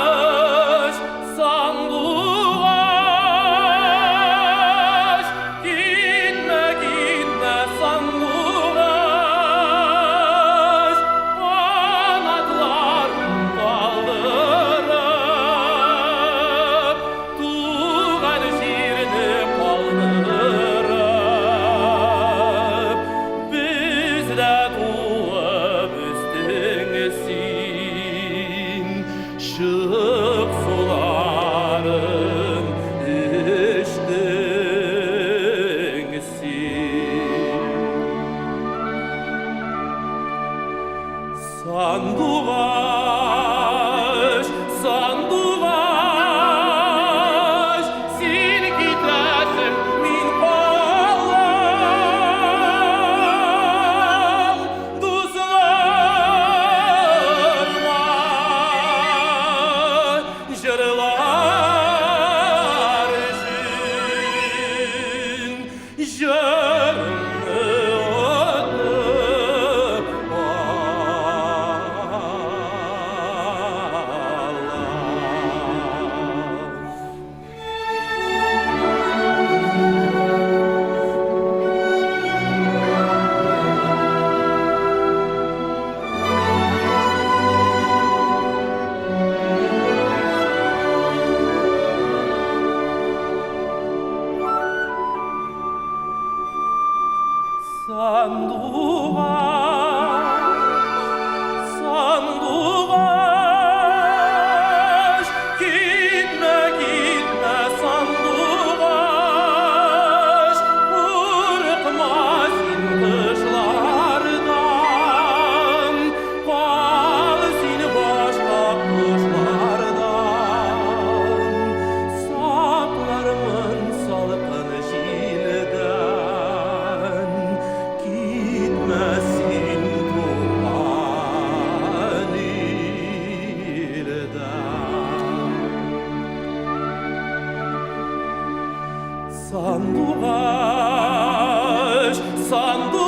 Sanduaş, sanduaş, gitme gitme sanduaş, kanatlarını kaldırıp, tuğan şiirini kaldırıp, bizde tuğup üstünesin, şık suların içtinsin. Sanduaş, sanduaş, sen gidersin min bağlam, duzlarıma jırlar için, jırını ödüp sanduaş, sanduaş, gitme gitme sanduaş, korkma sen kışlardan, kal sen başka kuşlardan, saklarımın salkın jilden, gitmesin tuğan ilden. Sanduaş, sanduaş,